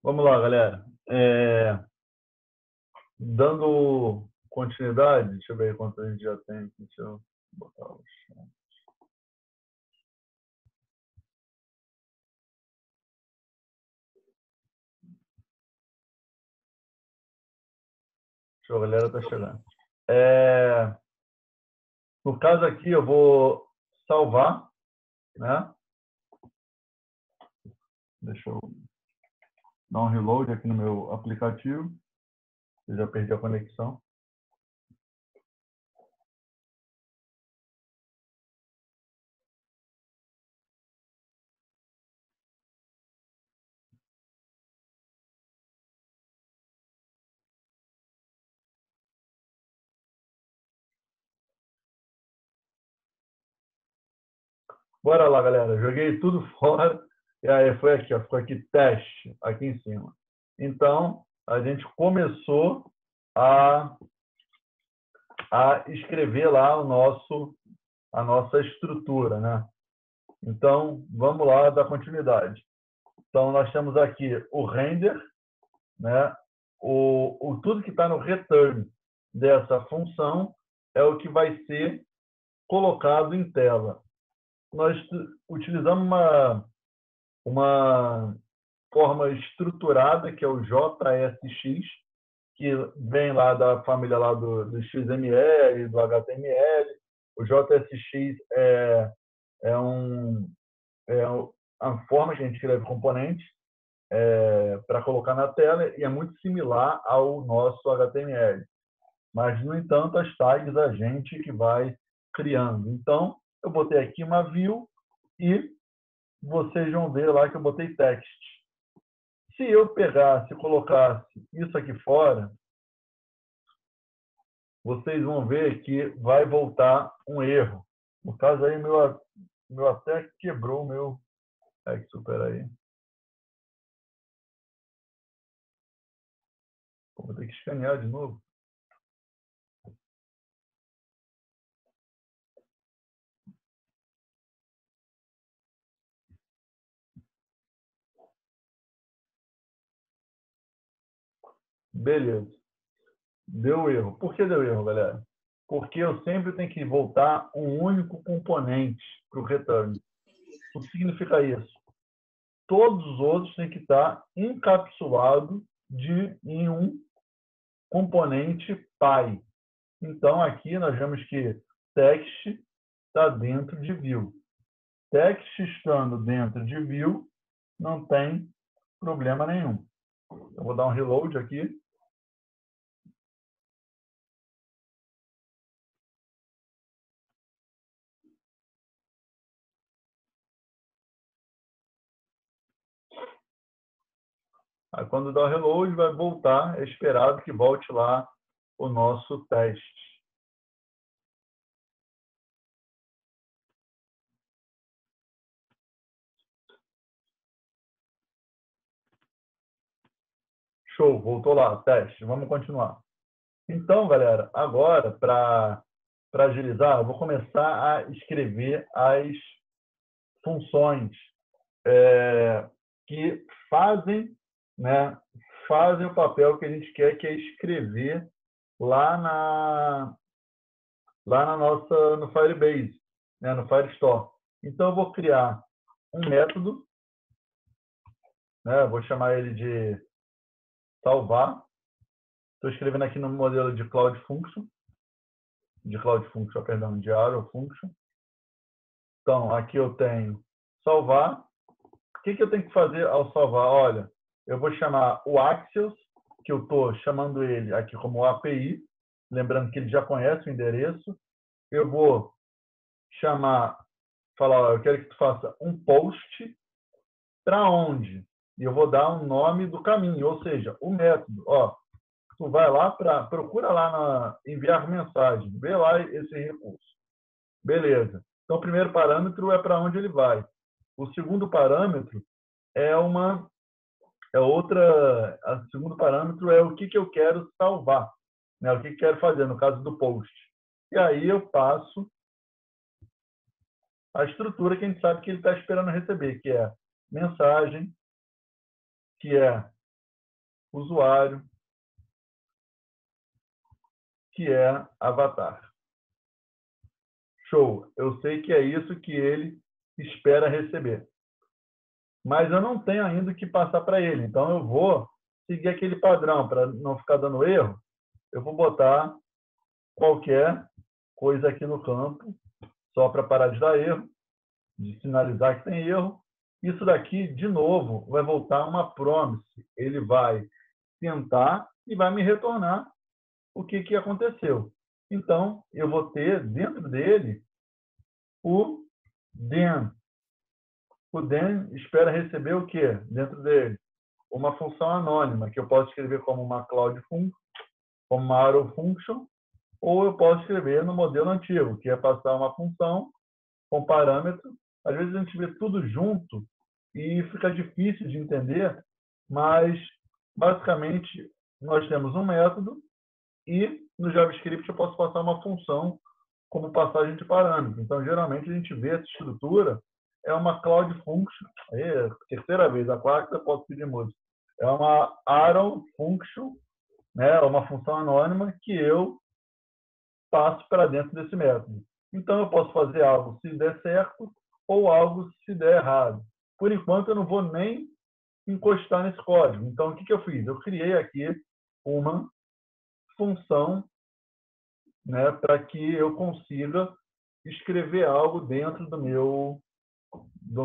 Vamos lá, galera. Dando continuidade, deixa eu ver quanto a gente já tem aqui. Deixa eu botar o chat. Show, a galera tá chegando. No caso aqui, eu vou salvar, né? Deixa eu dar um reload aqui no meu aplicativo. Eu já perdi a conexão. Bora lá, galera. Joguei tudo fora. E aí foi aqui, ó. Ficou aqui teste, aqui em cima. Então, a gente começou a escrever lá a nossa estrutura, né? Então, vamos lá dar continuidade. Então, nós temos aqui o render, né? Tudo que está no return dessa função é o que vai ser colocado em tela. Nós utilizamos uma forma estruturada, que é o JSX, que vem lá da família lá do XML, do HTML. O JSX é a forma que a gente escreve componente para colocar na tela e é muito similar ao nosso HTML. Mas, no entanto, as tags a gente que vai criando. Então, eu botei aqui uma view e vocês vão ver lá que eu botei text. Se eu pegasse e colocasse isso aqui fora, vocês vão ver que vai voltar um erro. No caso aí, meu até quebrou o meu... Supera aí. Vou ter que escanear de novo. Beleza. Deu erro. Por que deu erro, galera? Porque eu sempre tenho que voltar um único componente para o return. O que significa isso? Todos os outros têm que estar encapsulados em um componente pai. Então, aqui nós vemos que text está dentro de view. Text estando dentro de view, não tem problema nenhum. Eu vou dar um reload aqui. Aí, quando dá o reload, vai voltar. É esperado que volte lá o nosso teste. Show, voltou lá, teste. Vamos continuar. Então, galera, agora, para agilizar, eu vou começar a escrever as funções que fazem, né, fazem o papel que a gente quer, que é escrever lá no Firebase, né, no Firestore. Então, eu vou criar um método, né, vou chamar ele de salvar. Estou escrevendo aqui no modelo de Cloud Function, perdão, de Arrow Function. Então, aqui eu tenho salvar. O que eu tenho que fazer ao salvar? Olha, eu vou chamar o Axios, que eu estou chamando ele aqui como API, lembrando que ele já conhece o endereço. Eu vou falar, ó, eu quero que tu faça um post para onde? E eu vou dar um nome do caminho, ou seja, o método. Ó, tu vai lá, procura lá enviar mensagem, vê lá esse recurso. Beleza. Então, o primeiro parâmetro é para onde ele vai. O segundo parâmetro o segundo parâmetro é o que eu quero salvar, né? O que eu quero fazer, no caso do post. E aí eu passo a estrutura que a gente sabe que ele está esperando receber, que é mensagem, que é usuário, que é avatar. Show. Eu sei que é isso que ele espera receber. Mas eu não tenho ainda o que passar para ele. Então, eu vou seguir aquele padrão para não ficar dando erro. Eu vou botar qualquer coisa aqui no campo, só para parar de dar erro, de sinalizar que tem erro. Isso daqui, de novo, vai voltar uma promise. Ele vai tentar e vai me retornar o que aconteceu. Então, eu vou ter dentro dele o then. O then espera receber o quê dentro dele? Uma função anônima, que eu posso escrever como uma cloud function, como uma arrow function, ou eu posso escrever no modelo antigo, que é passar uma função com parâmetro. Às vezes a gente vê tudo junto e fica difícil de entender, mas basicamente nós temos um método e no JavaScript eu posso passar uma função como passagem de parâmetro. Então, geralmente a gente vê essa estrutura, é uma cloud function, aí, terceira vez, a quarta posso pedir música. É uma arrow function, né, uma função anônima que eu passo para dentro desse método. Então, eu posso fazer algo se der certo ou algo se der errado. Por enquanto, eu não vou nem encostar nesse código. Então, o que eu fiz? Eu criei aqui uma função, né, para que eu consiga escrever algo dentro do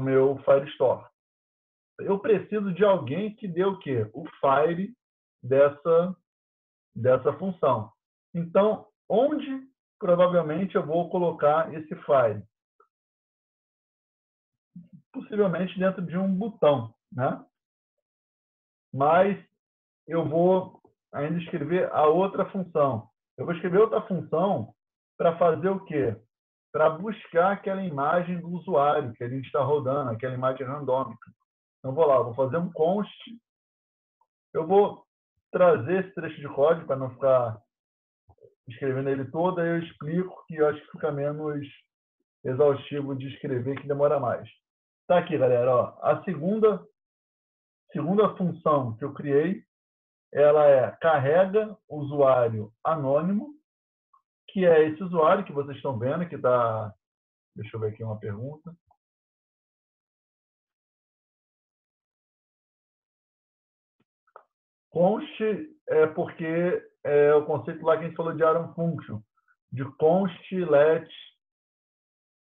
meu Firestore. Eu preciso de alguém que dê o quê? O file dessa função. Então, onde provavelmente eu vou colocar esse file? Possivelmente dentro de um botão, né? Mas eu vou ainda escrever a outra função. Eu vou escrever outra função para fazer o quê? Para buscar aquela imagem do usuário que a gente está rodando, aquela imagem randômica. Então, vou lá, vou fazer um const. Eu vou trazer esse trecho de código para não ficar escrevendo ele todo, aí eu explico que eu acho que fica menos exaustivo de escrever, que demora mais. Tá aqui, galera. Ó, a segunda função que eu criei, ela é carrega usuário anônimo, que é esse usuário que vocês estão vendo, que está... Deixa eu ver aqui uma pergunta. Const é porque é o conceito lá que a gente falou de arrow function, de const, let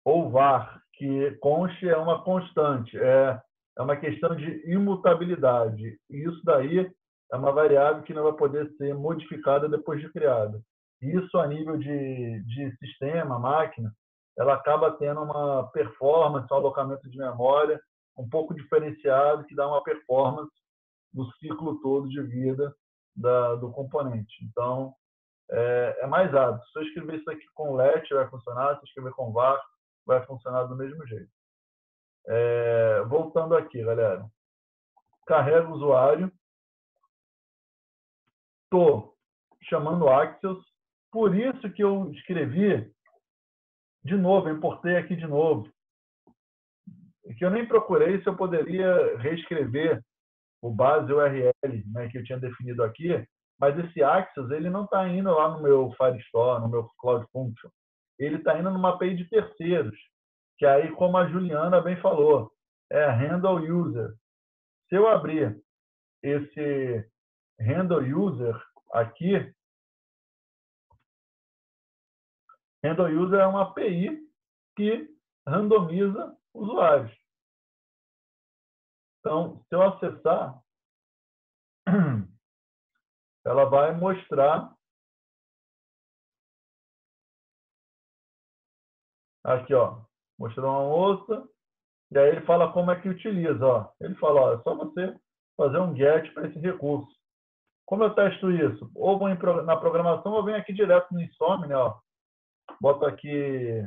ou var, que const é uma constante, é uma questão de imutabilidade. E isso daí é uma variável que não vai poder ser modificada depois de criada. Isso, a nível de sistema, máquina, ela acaba tendo uma performance, um alocamento de memória um pouco diferenciado, que dá uma performance no ciclo todo de vida do componente. Então, é mais hábito. Se eu escrever isso aqui com let, vai funcionar. Se eu escrever com var, vai funcionar do mesmo jeito. Voltando aqui, galera. Carrega o usuário. Estou chamando Axios. Por isso que eu escrevi de novo, eu importei aqui de novo. Que eu nem procurei se eu poderia reescrever o base URL, né, que eu tinha definido aqui, mas esse Axios ele não está indo lá no meu Firestore, no meu Cloud Function. Ele está indo numa API de terceiros, que aí, como a Juliana bem falou, é handle user. Se eu abrir esse handle user aqui, handle user é uma API que randomiza usuários. Então, se eu acessar, ela vai mostrar aqui, ó, mostrando uma moça, e aí ele fala como é que utiliza, ó. Ele fala, ó, é só você fazer um get para esse recurso. Como eu testo isso? Ou vou na programação ou venho aqui direto no Insomnia, ó. Boto aqui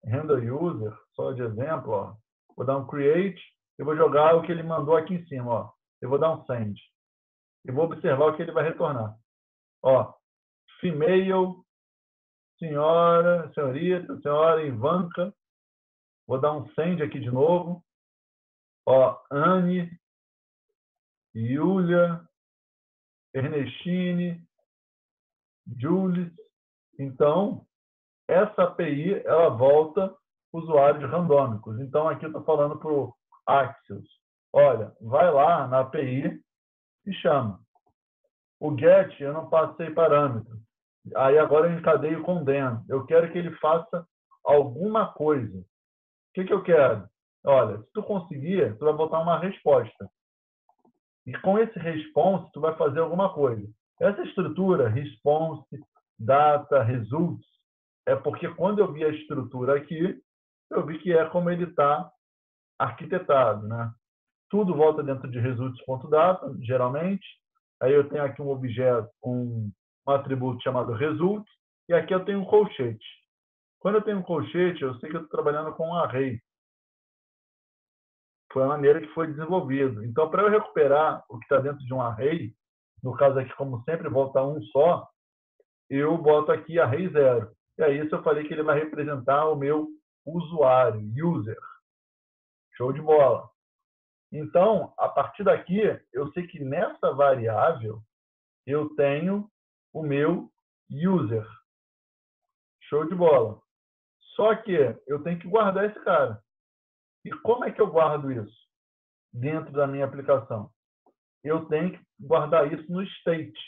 render user, só de exemplo, ó. Vou dar um create e vou jogar o que ele mandou aqui em cima, ó. Eu vou dar um send. E vou observar o que ele vai retornar. Ó, female, senhora, senhorita, senhora Ivanka. Vou dar um send aqui de novo. Ó, Anne, Yulia, Ernestine, Jules. Então, essa API ela volta usuários randômicos. Então, aqui eu estou falando para o Axios. Olha, vai lá na API e chama. O GET, eu não passei parâmetro. Aí agora eu encadeio com o then. Eu quero que ele faça alguma coisa. O que eu quero? Olha, se tu conseguir, tu vai botar uma resposta. E com esse response, tu vai fazer alguma coisa. Essa estrutura, response, data, results, é porque quando eu vi a estrutura aqui, eu vi que é como ele está arquitetado, né? Tudo volta dentro de results.data, geralmente. Aí eu tenho aqui um objeto, um atributo chamado result, e aqui eu tenho um colchete. Quando eu tenho um colchete, eu sei que eu estou trabalhando com um array. Foi a maneira que foi desenvolvido. Então, para eu recuperar o que está dentro de um array, no caso aqui, como sempre, volta um só, eu boto aqui array 0. E aí, isso eu falei que ele vai representar o meu usuário, user. Show de bola. Então, a partir daqui, eu sei que nessa variável, eu tenho o meu user. Show de bola. Só que eu tenho que guardar esse cara. E como é que eu guardo isso dentro da minha aplicação? Eu tenho que guardar isso no state.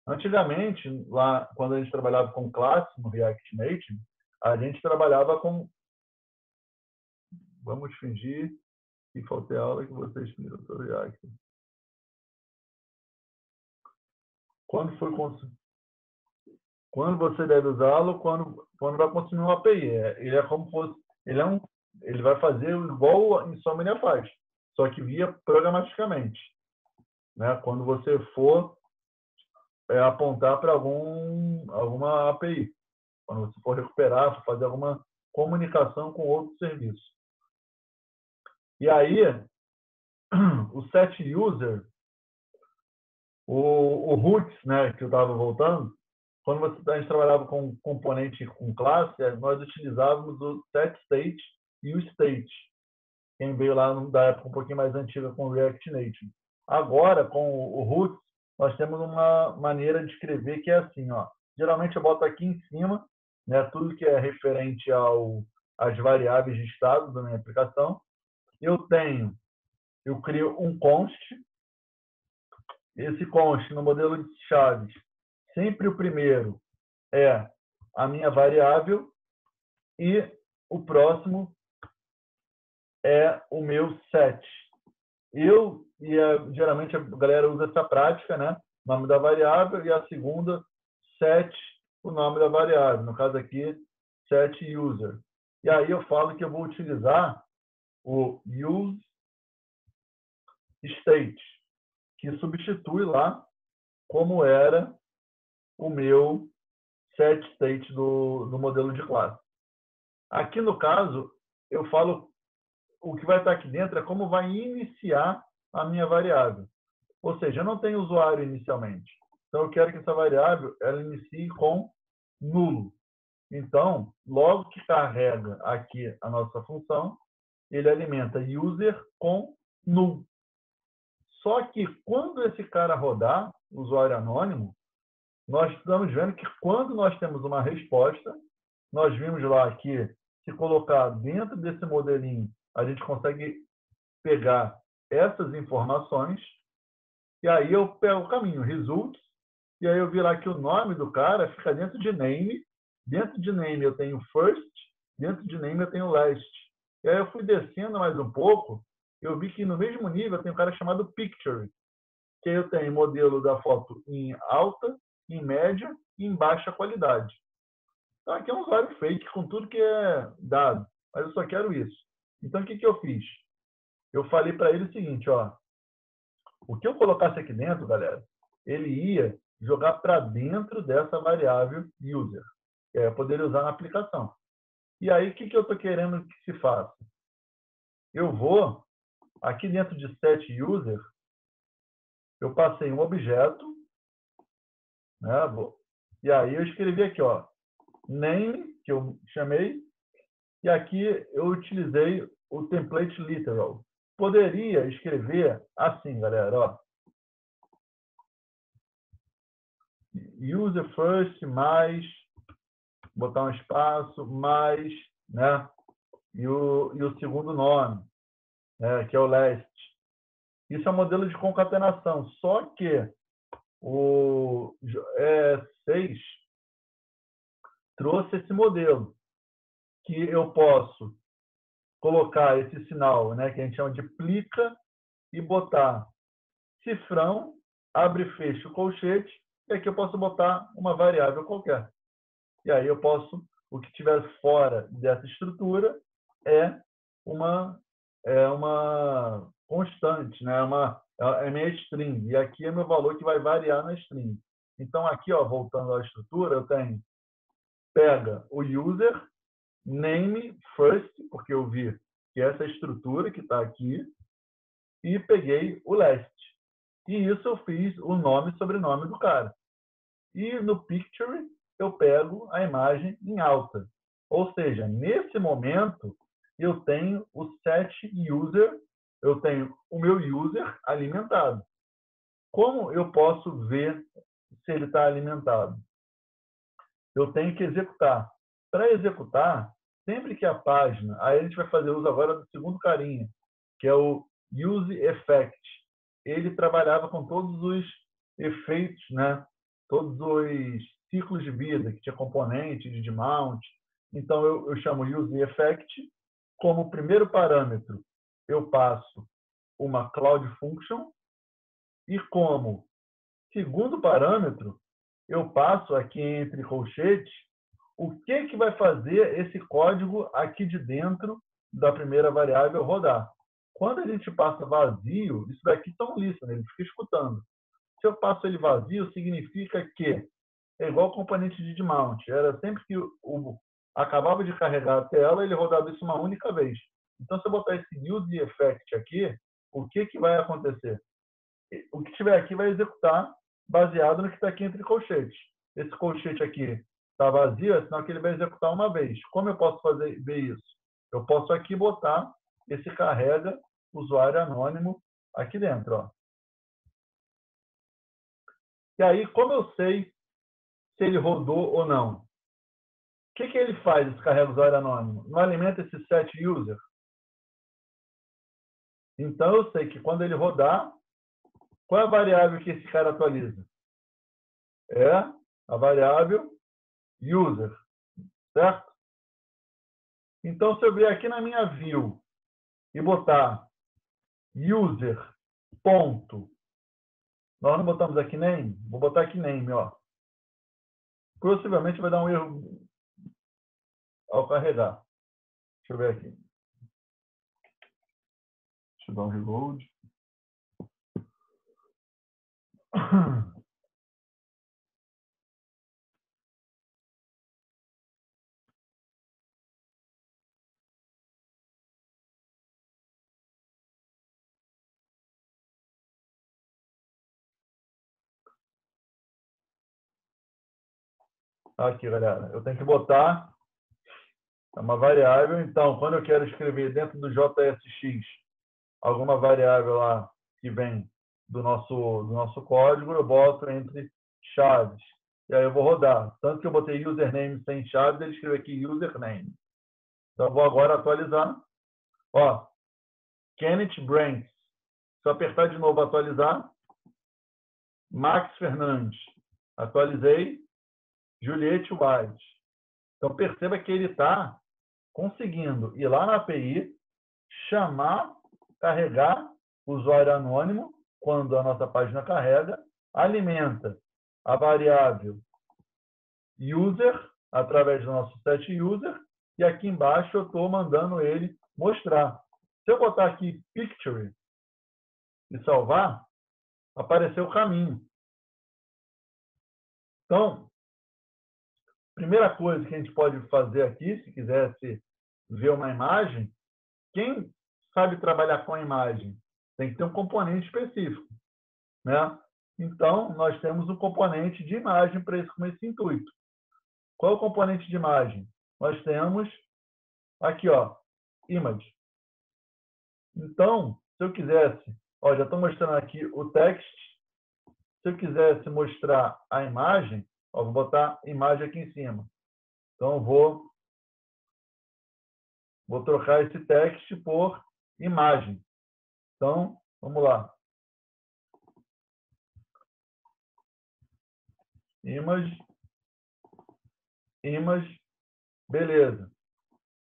Antigamente, lá, quando a gente trabalhava com classe no React Native, a gente trabalhava com... Vamos fingir que faltei a aula que vocês fizeram do React. Quando você deve usá-lo, quando vai consumir uma API. Ele é como fosse... Ele vai fazer igual a Insomnia faz, só que via programaticamente. Né? Quando você for apontar para alguma API. Quando você for recuperar, for fazer alguma comunicação com outro serviço. E aí, o set user, o roots, né, que eu estava voltando, quando a gente trabalhava com componente com classe, nós utilizávamos o set state e o state. Quem veio lá da época um pouquinho mais antiga com o React Native. Agora, com o roots, nós temos uma maneira de escrever que é assim, ó. Geralmente eu boto aqui em cima, né, tudo que é referente às variáveis de estado da minha aplicação. Eu crio um const. Esse const no modelo de chaves, sempre o primeiro é a minha variável e o próximo é o meu set. Geralmente a galera usa essa prática, né? Nome da variável e a segunda, set, o nome da variável. No caso aqui, set user. E aí eu falo que eu vou utilizar o use state, que substitui lá como era o meu set state do modelo de classe. Aqui no caso, eu falo o que vai estar aqui dentro é como vai iniciar a minha variável. Ou seja, eu não tenho usuário inicialmente. Então, eu quero que essa variável ela inicie com nulo. Então, logo que carrega aqui a nossa função, ele alimenta user com null. Só que quando esse cara rodar, usuário anônimo, nós estamos vendo que quando nós temos uma resposta, nós vimos lá que se colocar dentro desse modelinho, a gente consegue pegar essas informações e aí eu pego o caminho, results, e aí eu vi lá que o nome do cara fica dentro de name. Dentro de name eu tenho first, dentro de name eu tenho last. E aí eu fui descendo mais um pouco, eu vi que no mesmo nível tem um cara chamado picture, que eu tenho modelo da foto em alta, em média e em baixa qualidade. Então aqui é um usuário fake com tudo que é dado, mas eu só quero isso. Então o que eu fiz? Eu falei para ele o seguinte, ó, o que eu colocasse aqui dentro, galera, ele ia jogar para dentro dessa variável user, que é poder usar na aplicação. E aí, o que eu estou querendo que se faça? Eu vou, aqui dentro de set user, eu passei um objeto, né? E aí eu escrevi aqui, ó, name, que eu chamei, e aqui eu utilizei o template literal. Poderia escrever assim, galera, ó. user first mais, botar um espaço, mais, né? E o segundo nome, né? Que é o last. Isso é um modelo de concatenação, só que o 6 trouxe esse modelo, que eu posso colocar esse sinal, né, que a gente chama de plica, e botar cifrão, abre e fecha o colchete, e aqui eu posso botar uma variável qualquer. E aí eu posso, o que estiver fora dessa estrutura é uma constante, né? É minha string. E aqui é meu valor que vai variar na string. Então, aqui, ó, voltando à estrutura, eu tenho pega o user, name first, porque eu vi que essa estrutura que está aqui, e peguei o last. E isso eu fiz o nome e sobrenome do cara. E no picture, eu pego a imagem em alta. Ou seja, nesse momento, eu tenho o set user, eu tenho o meu user alimentado. Como eu posso ver se ele está alimentado? Eu tenho que executar. Para executar, sempre que a página, aí a gente vai fazer uso agora do segundo carinha, que é o use effect. Ele trabalhava com todos os efeitos, né? Todos os ciclos de vida, que tinha componente de mount. Então, eu chamo use effect. Como primeiro parâmetro, eu passo uma cloud function. E como segundo parâmetro, eu passo aqui entre colchetes o que vai fazer esse código aqui de dentro da primeira variável rodar. Quando a gente passa vazio, isso daqui está um listen, ele fica escutando. Se eu passo ele vazio, significa que é igual o componente de mount. Era sempre que acabava de carregar a tela, ele rodava isso uma única vez. Então, se eu botar esse use effect aqui, o que vai acontecer? O que estiver aqui vai executar baseado no que está aqui entre colchetes. Esse colchete aqui está vazio, é sinal que ele vai executar uma vez. Como eu posso ver isso? Eu posso aqui botar esse carrega usuário anônimo aqui dentro. Ó. E aí, como eu sei se ele rodou ou não? O que ele faz, esse carrega usuário anônimo? Não alimenta esse set user? Então, eu sei que quando ele rodar, qual é a variável que esse cara atualiza? É a variável user, certo? Então, se eu vir aqui na minha view e botar user ponto, nós não botamos aqui name? Vou botar aqui name, ó. Possivelmente vai dar um erro ao carregar. Deixa eu ver aqui. Deixa eu dar um reload. Aqui, galera. Eu tenho que botar uma variável. Então, quando eu quero escrever dentro do JSX alguma variável lá que vem do nosso código, eu boto entre chaves. E aí eu vou rodar. Tanto que eu botei username sem chaves, ele escreveu aqui username. Então, eu vou agora atualizar. Ó, Kenneth Branks. Se eu apertar de novo atualizar, Max Fernandes. Atualizei. Juliette White. Então, perceba que ele está conseguindo ir lá na API, chamar, carregar o usuário anônimo, quando a nossa página carrega, alimenta a variável user, através do nosso set user, e aqui embaixo eu estou mandando ele mostrar. Se eu botar aqui picture e salvar, apareceu o caminho. Então, primeira coisa que a gente pode fazer aqui, se quisesse ver uma imagem, quem sabe trabalhar com a imagem tem que ter um componente específico, né? Então, nós temos um componente de imagem para esse intuito. Qual é o componente de imagem? Nós temos aqui, ó, image. Então, se eu quisesse, ó, já estou mostrando aqui o text. Se eu quisesse mostrar a imagem, ó, vou botar imagem aqui em cima. Então, vou trocar esse text por imagem. Então, vamos lá. Image, beleza.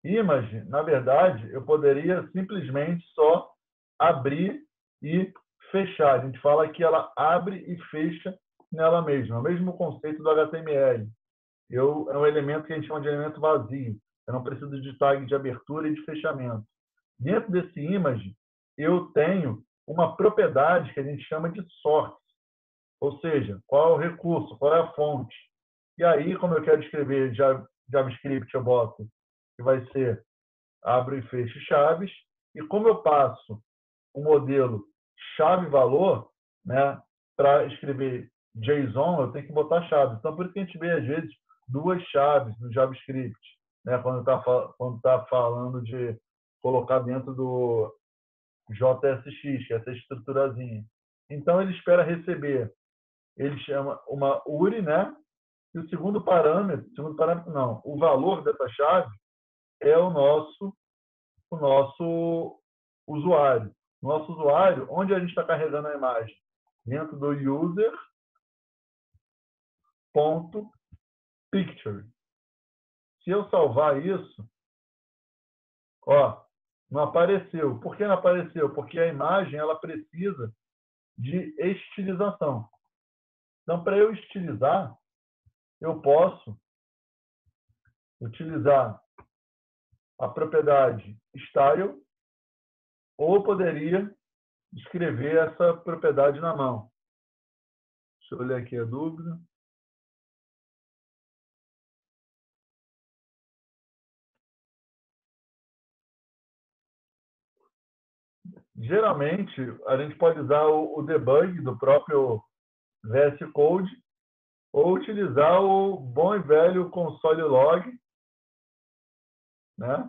Image, na verdade, eu poderia simplesmente só abrir e fechar. A gente fala que ela abre e fecha nela mesma. É o mesmo conceito do HTML. É um elemento que a gente chama de elemento vazio. Eu não preciso de tag de abertura e de fechamento. Dentro desse image, eu tenho uma propriedade que a gente chama de source. Ou seja, qual é o recurso, qual é a fonte. E aí, como eu quero escrever JavaScript, eu boto que vai ser abro e fecho chaves. E como eu passo o modelo chave-valor, né, para escrever JSON, eu tenho que botar chaves. Então, por isso que a gente vê, às vezes, duas chaves no JavaScript, né, quando tá falando de colocar dentro do JSX, que é essa estruturazinha. Então, ele espera receber, ele chama uma URI, né? E o segundo parâmetro não, o valor dessa chave é o nosso usuário. Nosso usuário, onde a gente está carregando a imagem? Dentro do user.picture. Se eu salvar isso, ó, não apareceu. Por que não apareceu? Porque a imagem ela precisa de estilização. Então, para eu estilizar, eu posso utilizar a propriedade style ou poderia escrever essa propriedade na mão. Deixa eu olhar aqui a dúvida. Geralmente, a gente pode usar o debug do próprio VS Code ou utilizar o bom e velho console log, né?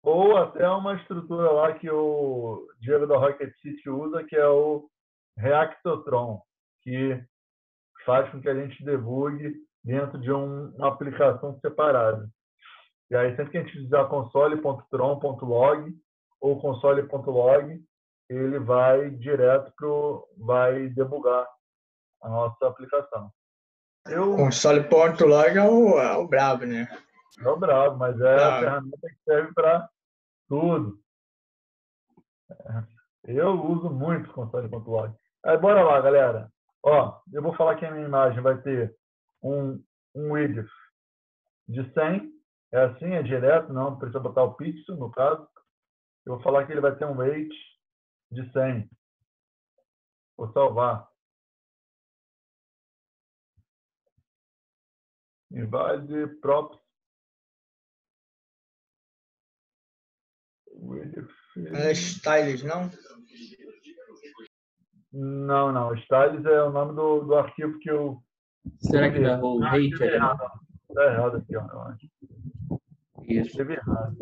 Ou até uma estrutura lá que o Diego da Rocket City usa, que é o Reactotron, que faz com que a gente debugue dentro de uma aplicação separada. E aí, sempre que a gente usar console.tron.log ou console.log, ele vai direto vai debugar a nossa aplicação. Console.log é o brabo, né? É o brabo, mas é a ferramenta que serve para tudo. Eu uso muito console.log. Aí, bora lá, galera. Ó, eu vou falar que a minha imagem vai ter um width de 100. É assim, é direto, não precisa botar o pixel, no caso. Eu vou falar que ele vai ter um weight de 100. Vou salvar. Invalid props. Não é styles, não? Não, não. Styles é o nome do arquivo que eu... Será que não é o hate ali, não? Tá errado aqui, ó, eu acho. Isso. Escrevi errado.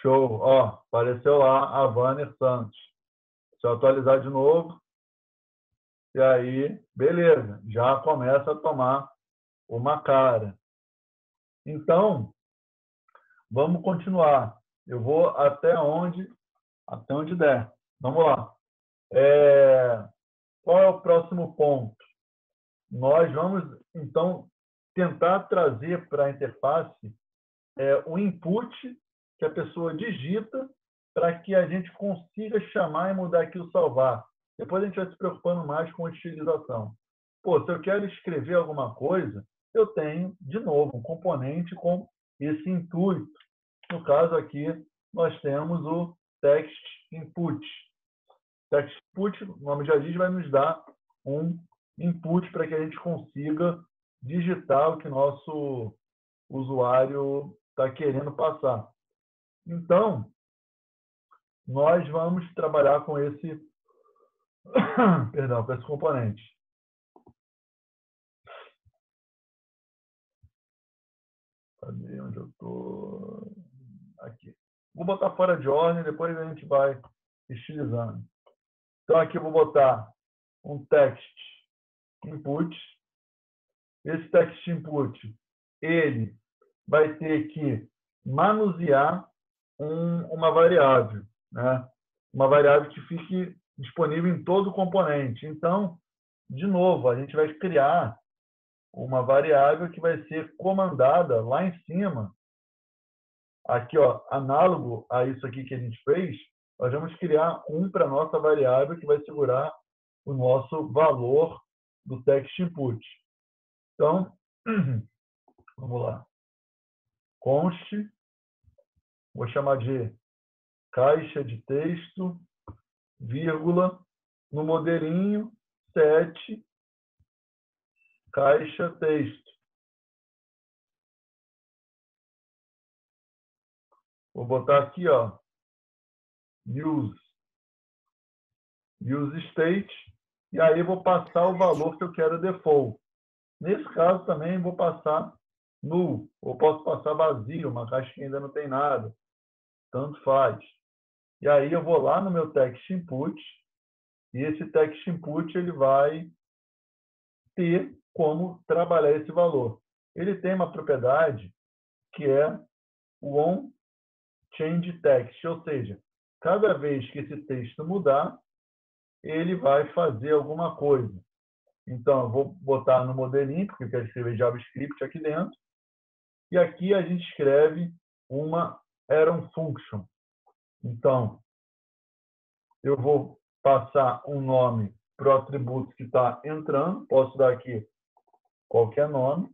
Show. Ó, apareceu lá a Vanner Santos. Se eu atualizar de novo, e aí, beleza, já começa a tomar uma cara. Então, vamos continuar. Eu vou até onde der. Vamos lá. Qual é o próximo ponto? Nós vamos, então, tentar trazer para a interface o input que a pessoa digita para que a gente consiga chamar e mudar aqui o salvar. Depois a gente vai se preocupando mais com a utilização. Pô, se eu quero escrever alguma coisa, eu tenho, de novo, um componente com esse intuito. No caso aqui, nós temos o text input. Text input, o nome já diz, vai nos dar um input para que a gente consiga digitar o que nosso usuário está querendo passar. Então, nós vamos trabalhar com esse, perdão, com esse componente. Cadê onde eu estou? Aqui. Vou botar fora de ordem, depois a gente vai estilizando. Então, aqui eu vou botar um text input. Esse text input, ele vai ter que manusear uma variável, né? Uma variável que fique disponível em todo o componente. Então, de novo, a gente vai criar uma variável que vai ser comandada lá em cima. Aqui, ó, análogo a isso aqui que a gente fez, nós vamos criar para a nossa variável que vai segurar o nosso valor do text input. Então, vamos lá. Const, vou chamar de caixa de texto, vírgula, no modelinho, set, caixa texto. Vou botar aqui, ó, use state, e aí vou passar o valor que eu quero default. Nesse caso também vou passar null, ou posso passar vazio, uma caixa que ainda não tem nada. Tanto faz. E aí eu vou lá no meu text input, e esse text input ele vai ter como trabalhar esse valor. Ele tem uma propriedade que é o onChangeText, ou seja, cada vez que esse texto mudar, ele vai fazer alguma coisa. Então, eu vou botar no modelinho, porque eu quero escrever JavaScript aqui dentro. E aqui a gente escreve uma Arrow Function. Então, eu vou passar um nome para o atributo que está entrando. Posso dar aqui qualquer nome.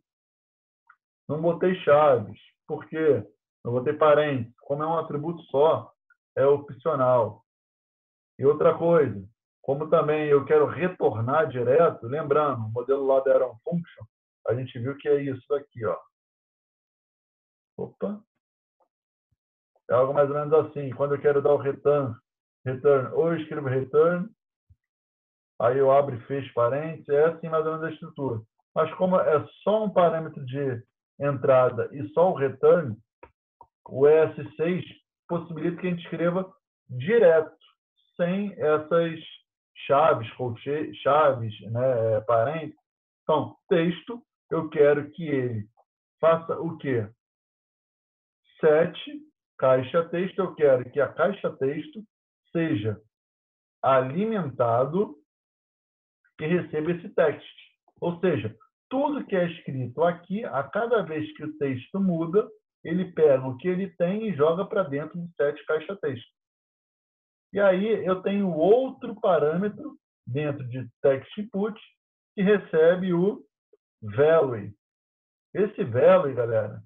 Não botei chaves, porque não botei parênteses. Como é um atributo só, é opcional. E outra coisa, como também eu quero retornar direto, lembrando, o modelo lá da Arrow Function, a gente viu que é isso daqui, ó. Opa! É algo mais ou menos assim. Quando eu quero dar o return, ou eu escrevo return, aí eu abro e fecho parênteses, é assim mais ou menos a estrutura. Mas como é só um parâmetro de entrada e só o return, o ES6 possibilita que a gente escreva direto, sem essas chaves, né, parênteses. Então, texto, eu quero que ele faça o quê? Set, caixa texto, eu quero que a caixa texto seja alimentado e receba esse text. Ou seja, tudo que é escrito aqui, a cada vez que o texto muda, ele pega o que ele tem e joga para dentro do set caixa texto. E aí eu tenho outro parâmetro dentro de text input que recebe o value. Esse value, galera,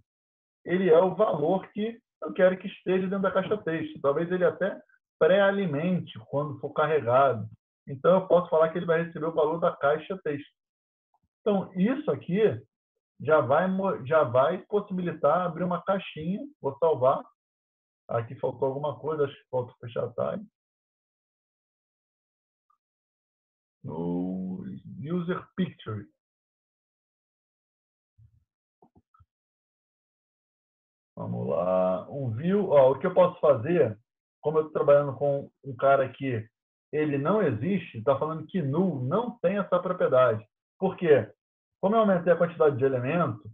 ele é o valor que eu quero que esteja dentro da caixa texto. Talvez ele até pré-alimente quando for carregado. Então, eu posso falar que ele vai receber o valor da caixa texto. Então, isso aqui já vai possibilitar abrir uma caixinha. Vou salvar. Aqui faltou alguma coisa, acho que falta fechar a tag. No User Picture. Vamos lá. Um view. Ó, o que eu posso fazer, como eu estou trabalhando com um cara que ele não existe, está falando que null não tem essa propriedade. Por quê? Como eu aumentei a quantidade de elementos,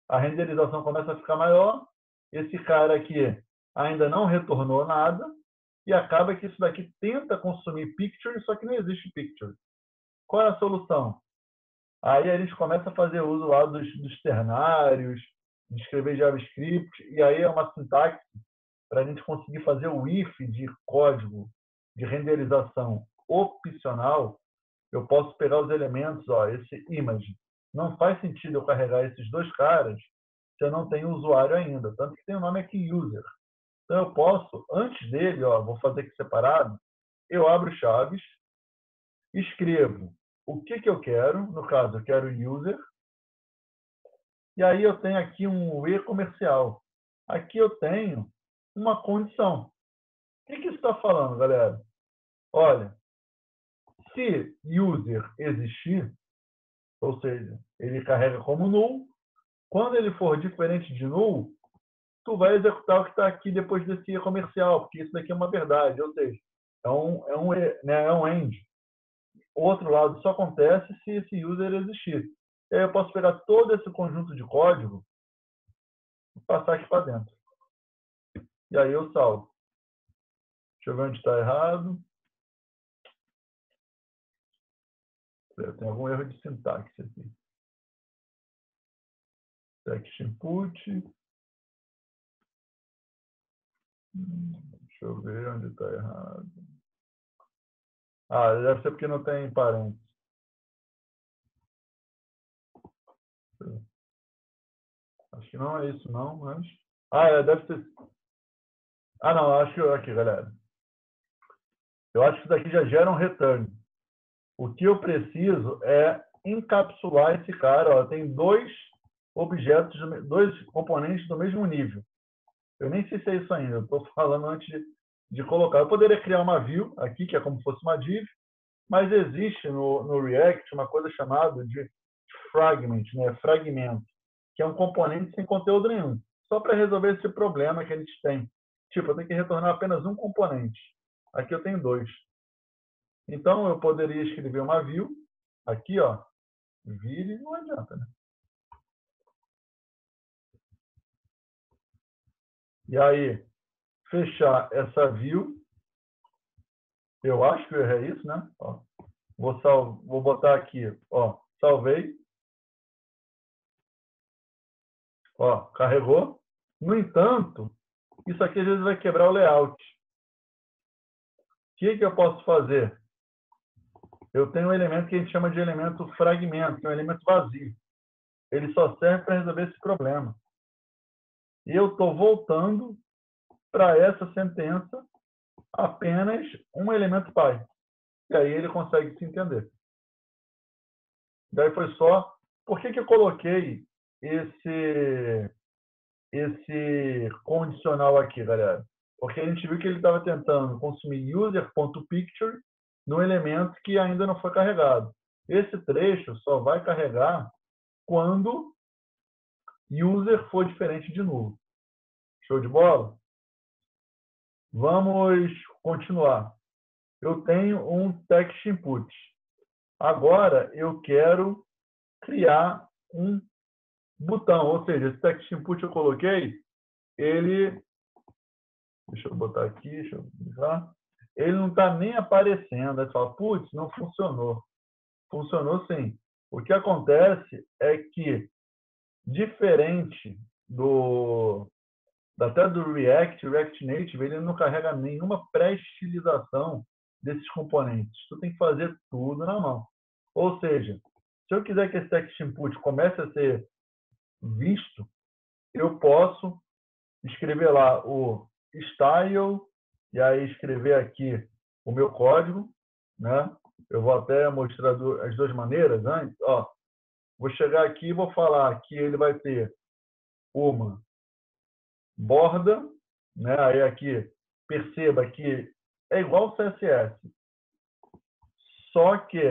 a renderização começa a ficar maior. Esse cara aqui ainda não retornou nada e acaba que isso daqui tenta consumir picture, só que não existe picture. Qual é a solução? Aí a gente começa a fazer uso lá dos ternários, de escrever JavaScript, e aí é uma sintaxe para a gente conseguir fazer o if de código de renderização opcional. Eu posso pegar os elementos, ó, esse image. Não faz sentido eu carregar esses dois caras se eu não tenho usuário ainda. Tanto que tem o nome aqui, user. Então eu posso, antes dele, ó, vou fazer aqui separado, eu abro chaves, escrevo o que eu quero, no caso eu quero user, e aí eu tenho aqui um e-comercial. Aqui eu tenho uma condição. O que isso está falando, galera? Olha, se user existir, ou seja, ele carrega como null, quando ele for diferente de null, tu vai executar o que está aqui depois desse e-comercial, porque isso daqui é uma verdade, ou seja, é um end. O outro lado só acontece se esse user existir. E aí eu posso pegar todo esse conjunto de código e passar aqui para dentro. E aí eu salvo. Deixa eu ver onde está errado. Tem algum erro de sintaxe aqui. Text input. Deixa eu ver onde está errado. Ah, deve ser porque não tem parênteses. Acho que não é isso, não, mas... Ah, deve ser... Ah, não, acho que... Aqui, galera. Eu acho que isso daqui já gera um return. O que eu preciso é encapsular esse cara. Ó, tem dois objetos, dois componentes do mesmo nível. Eu nem sei se é isso ainda. Eu estou falando antes de colocar. Eu poderia criar uma view aqui, que é como se fosse uma div, mas existe no React uma coisa chamada de fragment, né? Fragmento, que é um componente sem conteúdo nenhum. Só para resolver esse problema que a gente tem. Tipo, eu tenho que retornar apenas um componente. Aqui eu tenho dois. Então, eu poderia escrever uma view, aqui, ó, vire, não adianta, né? E aí, fechar essa view, eu acho que eu errei isso, né? Ó, vou botar aqui, ó, salvei. Ó, carregou. No entanto, isso aqui às vezes vai quebrar o layout. O que eu posso fazer? Eu tenho um elemento que a gente chama de elemento fragmento, que é um elemento vazio. Ele só serve para resolver esse problema. E eu estou voltando para essa sentença apenas um elemento pai. E aí ele consegue se entender. Daí foi só... Por que eu coloquei esse condicional aqui, galera? Porque a gente viu que ele estava tentando consumir user.picture no elemento que ainda não foi carregado. Esse trecho só vai carregar quando user for diferente de nulo. Show de bola? Vamos continuar. Eu tenho um text input. Agora eu quero criar um botão, ou seja, esse text input eu coloquei, ele... Deixa eu botar aqui, deixa eu usar. Ele não está nem aparecendo. Aí você fala, putz, não funcionou. Funcionou sim. O que acontece é que, diferente até do React, o React Native, ele não carrega nenhuma pré-estilização desses componentes. Tu tem que fazer tudo na mão. Ou seja, se eu quiser que esse text input comece a ser visto, eu posso escrever lá o style e aí escrever aqui o meu código, né? Eu vou até mostrar as duas maneiras antes. Ó, vou chegar aqui e vou falar que ele vai ter uma borda, né? Aí aqui, perceba que é igual ao CSS, só que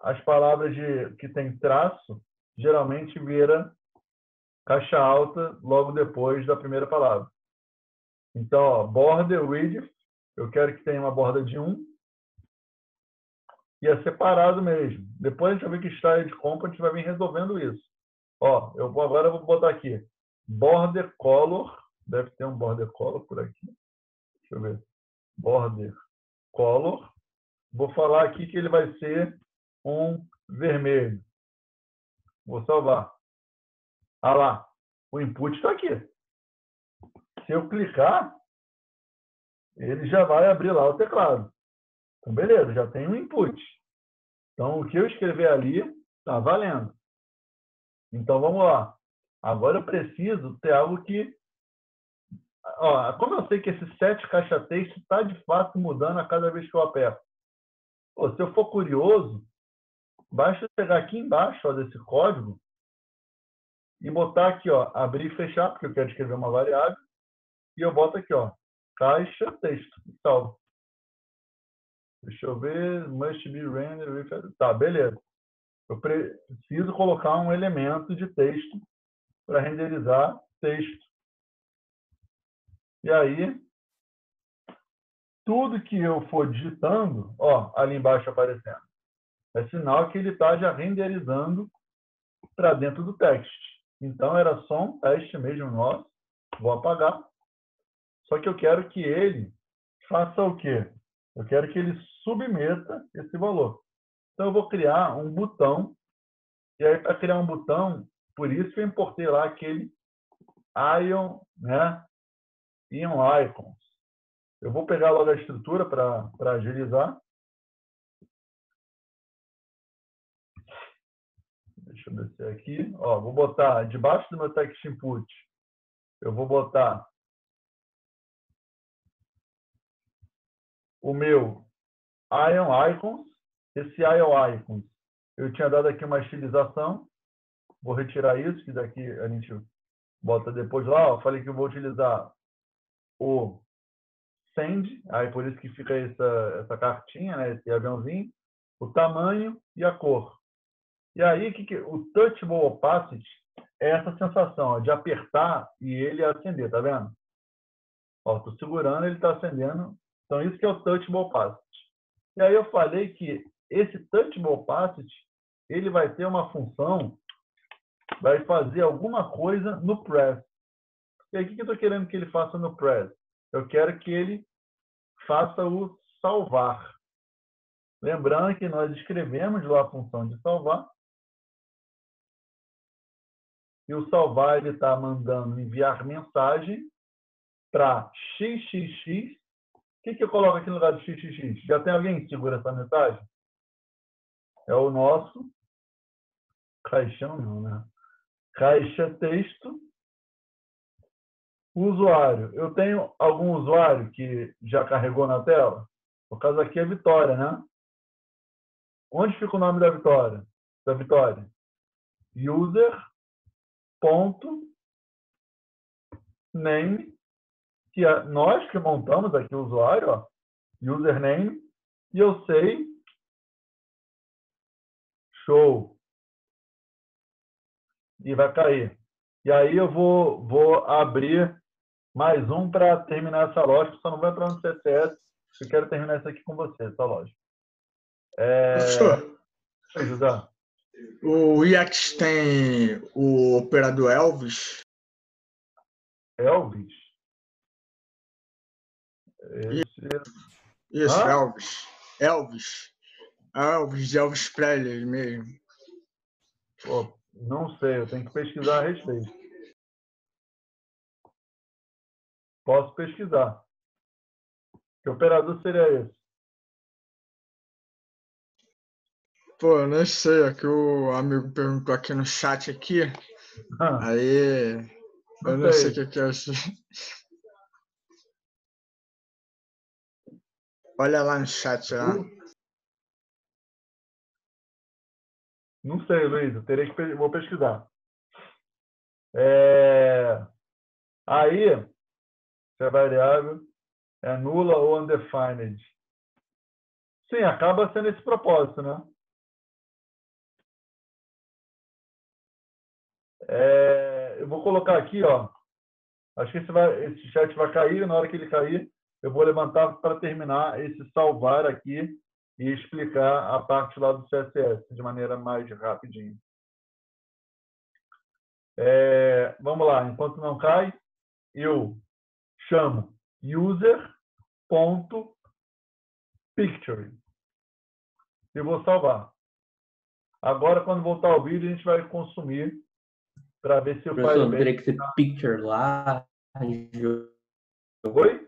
as palavras que tem traço geralmente vira caixa alta logo depois da primeira palavra. Então, ó, border width, eu quero que tenha uma borda de 1 e é separado mesmo. Depois a gente vai ver que style de comp a gente vai vir resolvendo isso. Ó, agora eu vou botar aqui border color, deve ter um border color por aqui. Deixa eu ver. Border color. Vou falar aqui que ele vai ser um vermelho. Vou salvar. Ah lá, o input está aqui. Se eu clicar, ele já vai abrir lá o teclado. Então, beleza, já tem um input. Então, o que eu escrever ali está valendo. Então, vamos lá. Agora eu preciso ter algo que... Ó, como eu sei que esse set caixa texto está de fato mudando a cada vez que eu aperto? Pô, se eu for curioso, basta pegar aqui embaixo ó, desse código e botar aqui, ó, abrir e fechar, porque eu quero escrever uma variável, e eu boto aqui, ó, caixa texto, e salvo. Deixa eu ver, must be rendered. Tá, beleza. Eu preciso colocar um elemento de texto para renderizar texto. E aí, tudo que eu for digitando, ó, ali embaixo aparecendo. É sinal que ele está já renderizando para dentro do text. Então, era só um teste mesmo nosso. Vou apagar. Só que eu quero que ele faça o quê? Eu quero que ele submeta esse valor. Então, eu vou criar um botão. E aí, para criar um botão, por isso que eu importei lá aquele Ion, né? Ion Icons. Eu vou pegar logo a estrutura para agilizar. Deixa eu descer aqui. Ó, vou botar debaixo do meu text input. Eu vou botar o meu Ion Icons. Esse Ion Icons, eu tinha dado aqui uma estilização. Vou retirar isso, que daqui a gente bota depois lá. Eu falei que eu vou utilizar o send, aí por isso que fica essa cartinha, né? Esse aviãozinho, o tamanho e a cor. E aí, o Touchable Opacity é essa sensação ó, de apertar e ele acender, tá vendo? Estou segurando, ele está acendendo. Então, isso que é o Touchable Opacity. E aí eu falei que esse Touchable Opacity, ele vai ter uma função, vai fazer alguma coisa no press. E aí, o que eu estou querendo que ele faça no press? Eu quero que ele faça o salvar. Lembrando que nós escrevemos lá a função de salvar. E o salvar, ele está mandando enviar mensagem para xxx. O que eu coloco aqui no lugar do xxx? Já tem alguém que segura essa mensagem? É o nosso caixão, não, né? Caixa texto. Usuário. Eu tenho algum usuário que já carregou na tela? No caso aqui é Vitória, né? Onde fica o nome da Vitória? User.name, que é nós que montamos aqui o usuário, ó, username, e eu sei, show, e vai cair. E aí eu vou abrir mais um para terminar essa lógica, só não vai entrar no CSS, eu quero terminar isso aqui com você, essa lógica. Professor, Oi, José. o React tem o operador Elvis? Elvis? Isso, Hã? Elvis. Elvis de Elvis Presley mesmo. Pô, não sei, eu tenho que pesquisar a respeito. Posso pesquisar. Que operador seria esse? Pô, eu não sei, é que o amigo perguntou aqui no chat aqui, aí eu não sei o que é isso. Olha lá no chat lá. Não sei, Luiz, eu terei que vou pesquisar. Aí, se a variável é nula ou undefined. Sim, acaba sendo esse propósito, né? Eu vou colocar aqui, ó. Acho que esse chat vai cair. Na hora que ele cair, eu vou levantar para terminar esse salvar aqui e explicar a parte lá do CSS de maneira mais rapidinho. Vamos lá, enquanto não cai, eu chamo user.picture e vou salvar. Agora, quando voltar ao vídeo, a gente vai consumir para ver se o Professor, não Firebase... teria que ser picture lá. Oi?